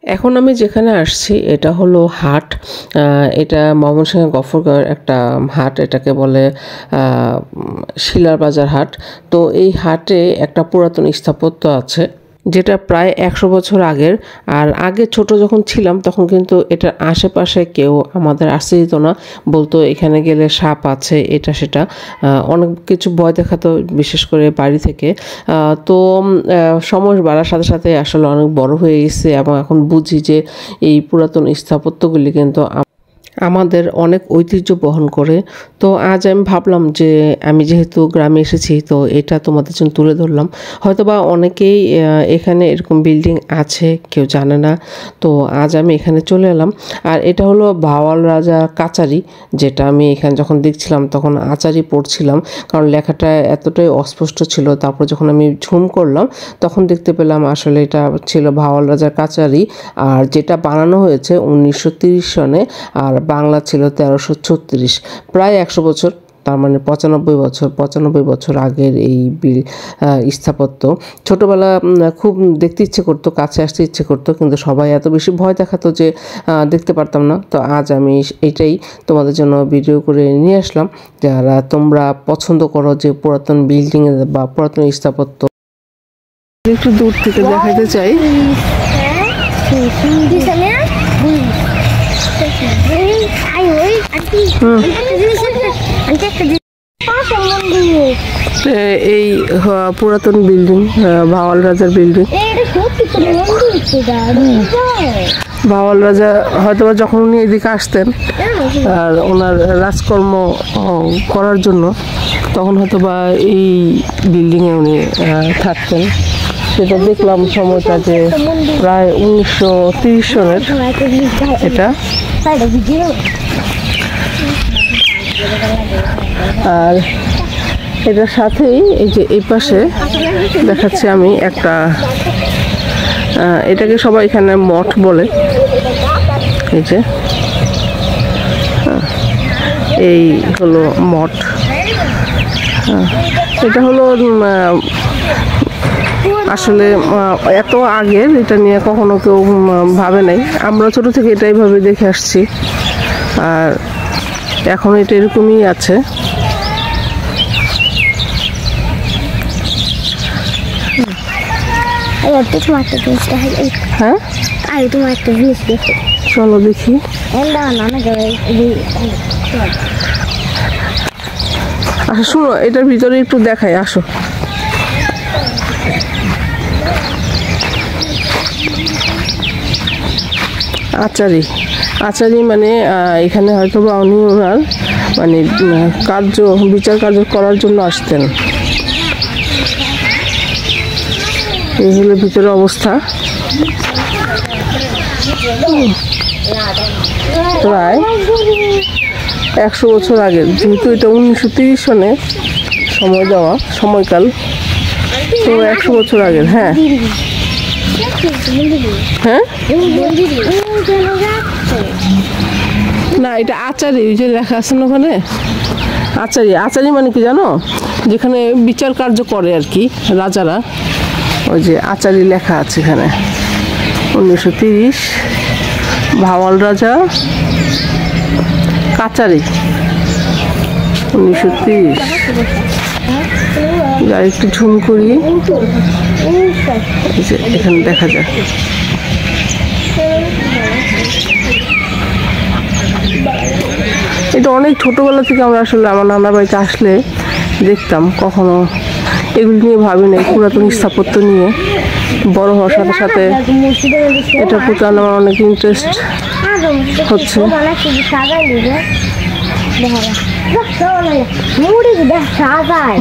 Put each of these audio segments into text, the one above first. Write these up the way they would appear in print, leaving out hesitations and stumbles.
এখন আমি যেখানে আসছি এটা হলো হাট। এটা ময়মনসিংহ গফরগাঁওয়ের একটা হাট, এটাকে বলে শিলার বাজার হাট। তো এই হাটে একটা পুরাতন স্থাপত্য আছে যেটা প্রায় 100 বছর আগের। আর আগে ছোট যখন ছিলাম তখন কিন্তু এটার আশেপাশে কেউ আমাদের আসতে দিত না, বলতো এখানে গেলে সাপ আছে এটা সেটা, অনেক কিছু ভয় দেখাতো, বিশেষ করে বাড়ি থেকে। তো সময় বাড়ার সাথে সাথে আসলে অনেক বড় হয়ে গেছে এবং এখন বুঝি যে এই পুরাতন স্থাপত্যগুলি কিন্তু আমাদের অনেক ঐতিহ্য বহন করে। তো আজ আমি ভাবলাম যে আমি যেহেতু গ্রামে এসেছি তো এটা তোমাদের জন্য তুলে ধরলাম। হয়তোবা অনেকেই এখানে এরকম বিল্ডিং আছে কেউ জানে না, তো আজ আমি এখানে চলে এলাম। আর এটা হলো ভাওয়াল রাজা কাচারি, যেটা আমি এখানে যখন দেখছিলাম তখন আচারি পড়ছিলাম, কারণ লেখাটা এতটাই অস্পষ্ট ছিল। তারপর যখন আমি ঝুম করলাম তখন দেখতে পেলাম আসলে এটা ছিল ভাওয়াল রাজার কাচারি, আর যেটা বানানো হয়েছে 1930 সনে, আর বাংলা ছিল 1336, প্রায় 100 বছর, তার মানে 95 বছর আগের এই স্থাপত্য। ছোটোবেলা খুব দেখতে ইচ্ছে করতো, কাছে আসতে ইচ্ছে করতো, কিন্তু সবাই এত বেশি ভয় দেখাতো যে দেখতে পারতাম না। তো আজ আমি এটাই তোমাদের জন্য ভিডিও করে নিয়ে আসলাম। যারা তোমরা পছন্দ করো যে পুরাতন বিল্ডিং বা পুরাতন স্থাপত্য, একটু দূর থেকে দেখাতে চাই। এই পুরাতন বিল্ডিং ভাওয়াল রাজার বিল্ডিং। ভাওয়াল রাজা হয়তোবা যখন উনি এদিকে আসতেন আর ওনার রাজকর্ম করার জন্য, তখন হয়তোবা এই বিল্ডিংয়ে উনি থাকতেন। সেটা দেখলাম সময়টা যে প্রায় 1930 সনের এটা। আর এটার সাথেই এই যে এই পাশে দেখাচ্ছি আমি একটা, এটাকে সবাই এখানে মঠ বলে। এই যে এই হলো মঠ। এটা হলো আসলে এত আগের, এটা নিয়ে কখনো কেউ ভাবে নাই। আমরা ছোট থেকে এটাই ভাবে দেখে আসছি, আর এখন এটা এরকমই আছে। হ্যাঁ, চলো দেখি। আচ্ছা শুনো, এটার ভিতরে একটু দেখাই, আসো। আচারি মানে এখানে হয়তো বা উনি ওনার মানে বিচার কার্য করার জন্য আসতেন। এই হলো ভিতরে অবস্থা। প্রায় 100 বছর আগের, যেহেতু এটা 1930 সনে সময়কাল, তো 100 বছর আগের। হ্যাঁ হ্যাঁ, না এটা আচারি, যে লেখা আছে না ওখানে আচারি মানে কি জানো, যেখানে বিচার কার্য করে আর কি রাজারা, ওই যে আচারি লেখা আছে এখানে। 1930 ভাওয়াল রাজা কাচারি 1930। যা একটু ঝুম করি, এখানে দেখা যায়। এটা অনেক ছোটবেলা থেকে আমরা আসলে আমার নানা বাড়িতে আসলে দেখতাম, কখনো এগুলি নিয়ে ভাবি না। পুরাতন স্থাপত্য নিয়ে বড় হওয়ার সাথে সাথে এটার প্রতি আমার অনেক ইন্টারেস্ট হচ্ছে।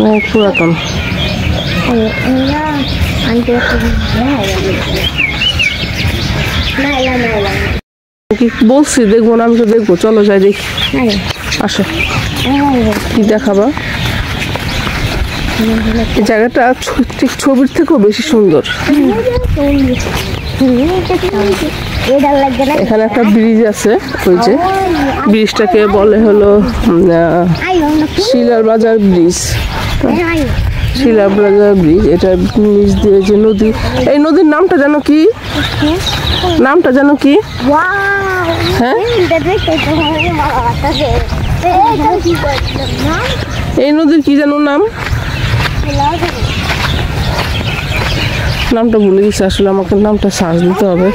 অনেক পুরাতন। বলছি দেখবো না, আমি তো দেখবো, চলো যাই দেখি। আসো, কি দেখাবা? এই জায়গাটা ঠিক ছবির থেকেও বেশি সুন্দর। এখানে একটা ব্রিজ আছে, ওই যে ব্রিজটাকে বলে হলো শিলার বাজার ব্রিজ। শিলার বাজার ব্রিজ, এটা ব্রিজ দিয়ে যে নদী, এই নদীর নামটা জানো কি? নামটা জানো কি? হ্যাঁ, এই নদীর কি জানো নাম? নামটা ভুলে গেছি আসলে, আমাকে নামটা সার্চ দিতে হবে।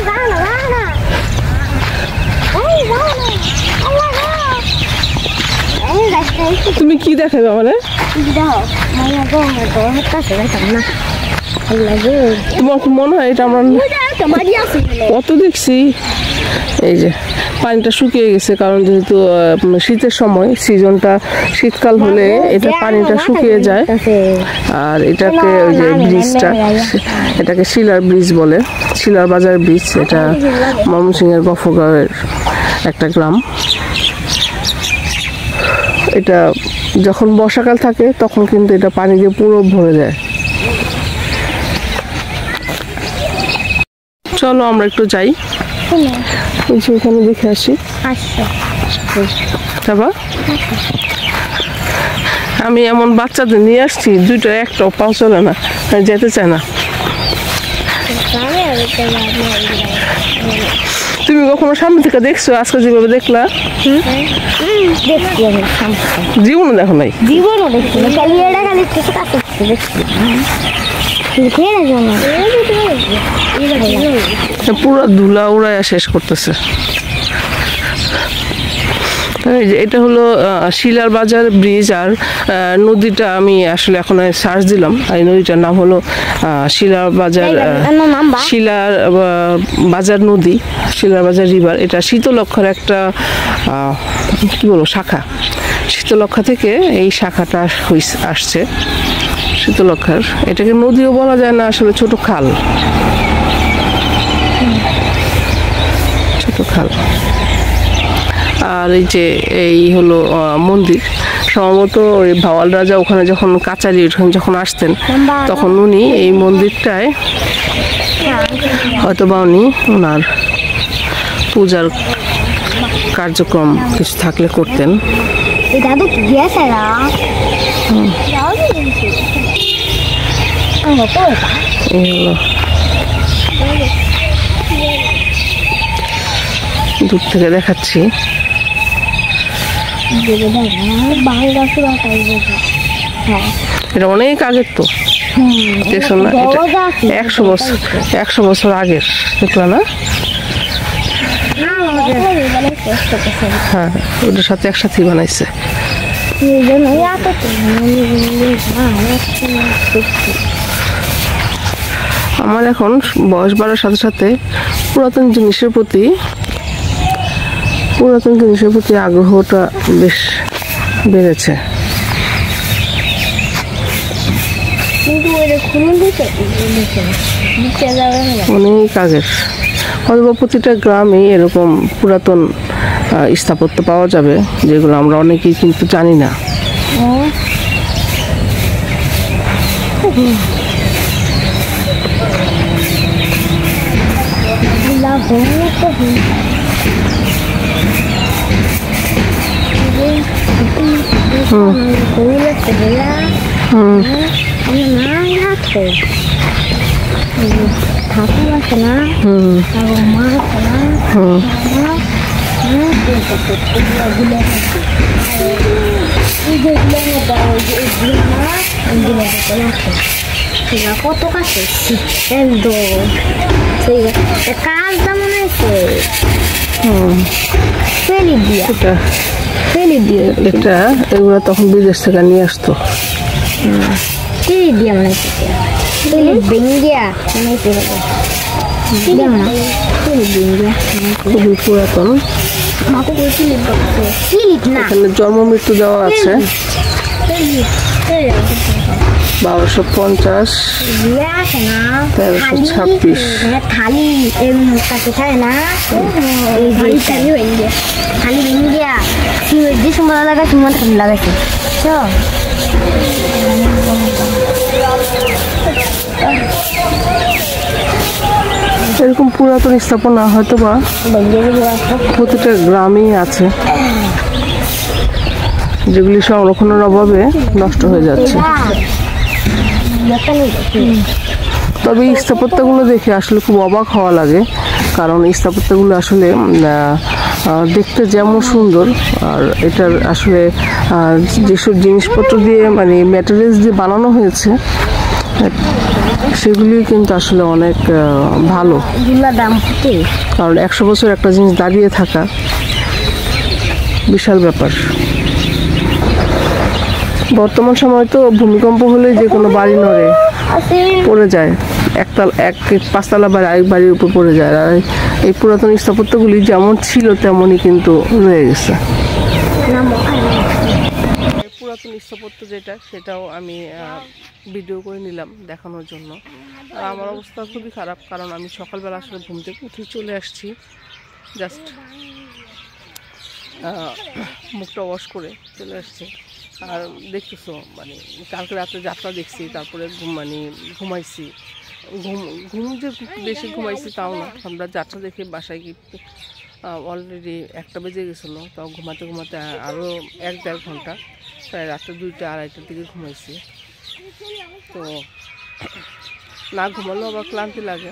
তুমি কি দেখাবে আমারে? তোমার মনে হয় এটা আমরা কত দেখছি? এই যে পানিটা শুকিয়ে গেছে, কারণ যেহেতু শীতের সময়, সিজনটা শীতকাল হলে এটা পানিটা শুকিয়ে যায়। আর এটাকে ওই যে ব্রিজটা, এটাকে শিলার ব্রিজ বলে, শিলার বাজার ব্রিজ। এটা ময়মনসিংহের গফরগাঁওয়ের একটা গ্রাম। এটা যখন বর্ষাকাল থাকে তখন কিন্তু এটা পানি দিয়ে পুরো ভরে যায়। চলো আমরা একটু যাই, ওখানে দেখে আসি। আমি এমন বাচ্চাদের নিয়ে আসছি, দুইটা একটাও পাও চলে না, যেতে চায় না। তুমি কখনো সামনে থেকে দেখছো আজকে যেভাবে দেখলা? জীবনও দেখো নাই? জীবনও দেখছি না, পুরো ধুলা উড়াইয়া শেষ করতেছে। এটা হলো শিলার বাজার ব্রিজ। আর নদীটা আমি আসলে এখন সার্চ দিলাম, এই নদীটার নাম হলো শিলার বাজার, শিলার বাজার নদী, শিলার বাজার রিভার। এটা শীতলক্ষার একটা কি বলবো শাখা, শীতলক্ষা থেকে এই শাখাটা আসছে শীতলক্ষার। এটাকে নদীও বলা যায় না, আসলে ছোট খাল, ছোট খাল। আর এই যে এই হলো মন্দির, সম্ভবত ওই ভাওয়াল রাজা ওখানে যখন কাচারি ওখানে যখন আসতেন তখন উনি এই মন্দিরটায় হয়তো বা উনি ওনার পূজার কার্যক্রম কিছু থাকলে করতেন। দূর থেকে দেখাচ্ছি। এটা অনেক আগের তো, দেখছো না? এটা 100 বছর আগের, দেখলা না? হ্যাঁ, ওটার সাথে একসাথে বানাইছে। আমার এখন বয়স বাড়ার সাথে সাথে পুরাতন জিনিসের প্রতি আগ্রহটা বেশ বেড়েছে। অনেক আগের, অথবা প্রতিটা গ্রামে এরকম পুরাতন স্থাপত্য পাওয়া যাবে, যেগুলো আমরা অনেকেই কিন্তু জানি না। ঠাকুর আছে না, মা আছে না, কত কাছে একদম কাজটা মনে হচ্ছে এটা এগুলো তখন বিদেশ থেকে নিয়ে আসতো। দিয়া মনে হচ্ছে খুবই পুরাতন। এখানে জন্ম মৃত্যু দেওয়া আছে 1250, 1326। থালি খায় না, থালি ইন্ডিয়া যে সময় লাগাইছে মনে থালি লাগাইছে। এরকম পুরাতন স্থাপনা হয়তো বা প্রতিটা গ্রামেই আছে, যেগুলি সংরক্ষণের অভাবে নষ্ট হয়ে যাচ্ছে। তবে এই স্থাপত্যগুলো দেখে আসলে খুব অবাক হওয়া লাগে, কারণ স্থাপত্যগুলো আসলে দেখতে যেমন সুন্দর, আর এটার আসলে যেসব জিনিসপত্র দিয়ে মানে ম্যাটেরিয়ালস দিয়ে বানানো হয়েছে সেগুলি কিন্তু আসলে অনেক ভালো। দাম কত? কারণ 100 বছর একটা জিনিস দাঁড়িয়ে থাকা বিশাল ব্যাপার। বর্তমান সময় তো ভূমিকম্প হলে যে কোনো বাড়ি নড়ে পড়ে যায়, পাঁচতলা বাড়ি আরেক বাড়ির উপর পড়ে যায়। আর এই পুরাতন স্থাপত্যগুলি যেমন ছিল তেমনই কিন্তু রয়ে গেছে। পুরাতন স্থাপত্য যেটা, সেটাও আমি ভিডিও করে নিলাম দেখানোর জন্য। আর আমার অবস্থা খুবই খারাপ, কারণ আমি সকালবেলা আসলে ঘুম থেকে উঠে চলে আসছি, জাস্ট মুখটা ওয়াশ করে চলে আসছি। আর দেখতেছো মানে কালকে রাতে যাত্রা দেখছি, তারপরে ঘুমাইছি। ঘুম যে বেশি ঘুমাইছি তাও না, আমরা যাত্রা দেখে বাসায় গিয়ে অলরেডি 1টা বেজে গেছিলো। তাও ঘুমাতে ঘুমাতে আরও 1-1.5 ঘন্টা, প্রায় রাত্রে 2টা-2:30টার দিকে ঘুমাইছি। তো না ঘুমালেও আবার ক্লান্তি লাগে।